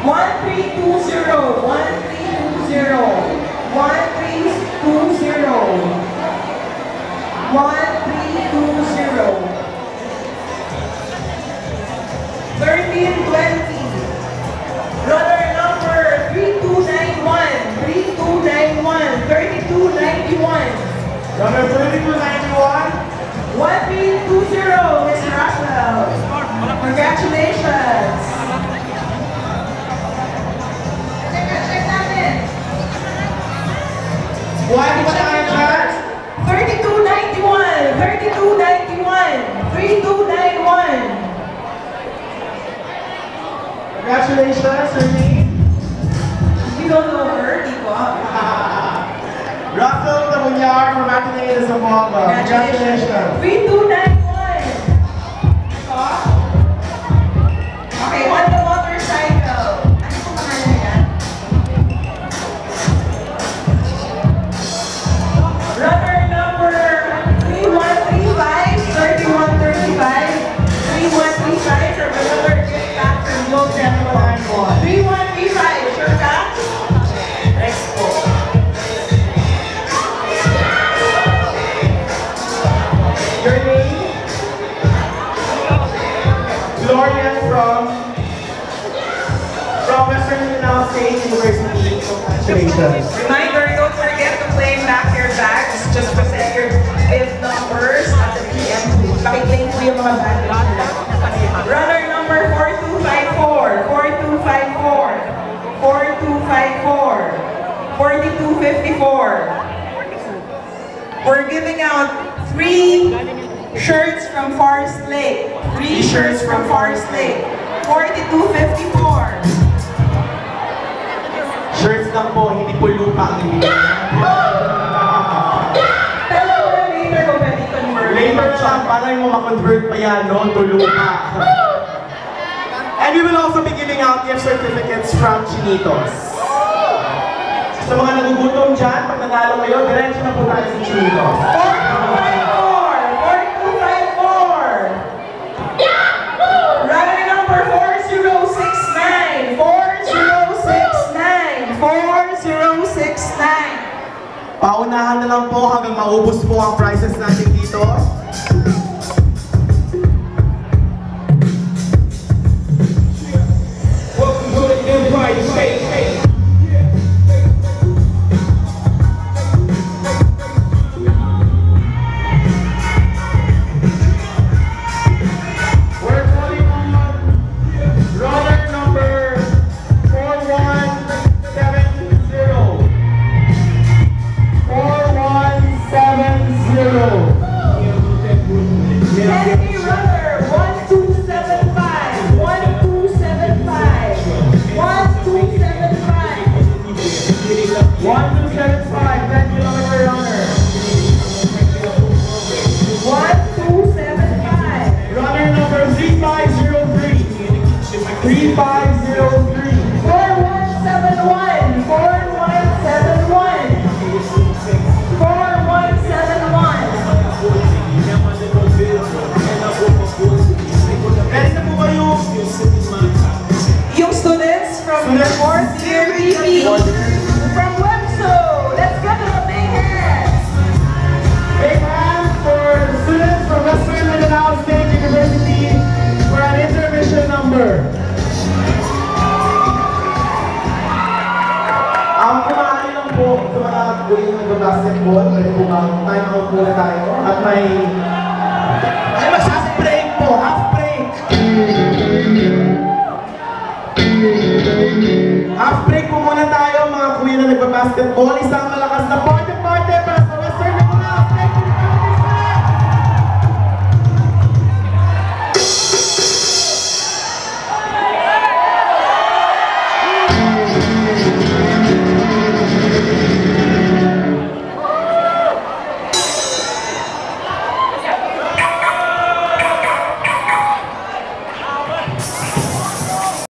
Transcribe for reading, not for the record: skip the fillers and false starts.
1320. 1320. 1320. 1320. Runner number 3291. 3291. 3291. Number 3291. 1320, Mr. Russell. Congratulations. Check natin. Buhay ba tayo dyan? 3291. 3291. 3291. Congratulations, Sir Lee. You don't know her, di ba? Russell Tabunyar from Matinee de Zamboanga. Congratulations. 3291. Okay, on the motorcycle. Ano po pangalan niya? Runner number 3135, 3135, 3135 from another gift pack from Globe Temple. 3135, sure ka? Next po. Your name? Gloria from Western Mindanao State University. Congratulations. Reminder, don't forget to claim back your bags. Just present your bib numbers at the PM booth. Pakiclaim po yung mga bags nila. Runner number 4254, 4254, 4254, 4254. We're giving out 3 shirts from Forest Lake. 3 shirts from Forest Lake. 4254. Shirts lang po, hindi po lupa ang ibigay. Pero later ko pwede convert. Later lang, para mo ma-convert pa yan, no? To lupa. And we will also be giving out gift certificates from Chinitos. Sa mga nagugutom dyan, pag nanalo kayo, diretso na po tayo sa Chinitos. 4254! 4254! Runner number 4069! 4069! 4069! Paunahan na lang po hanggang maubos po ang prizes natin dito. Welcome to the Empire State. We're calling on runner number 4170. 4170. Henry Runner 1275! 1275! 1275! 1275, 10 kilometer runner. 1275! Runner number 3503. 3503. 4171! 4171! 4171! Ready na po ba Yung students from the 4th year PP from WEMSO! Let's give them a big hand! big hand for the students from Western Mindanao State University for an intermission number. Ang kumahali lang po sa mga buhay ng basketball, pwede po time out muna tayo at may half break po, half break. Half break po muna tayo mga kuya na nagbabasketball. Isang malakas na party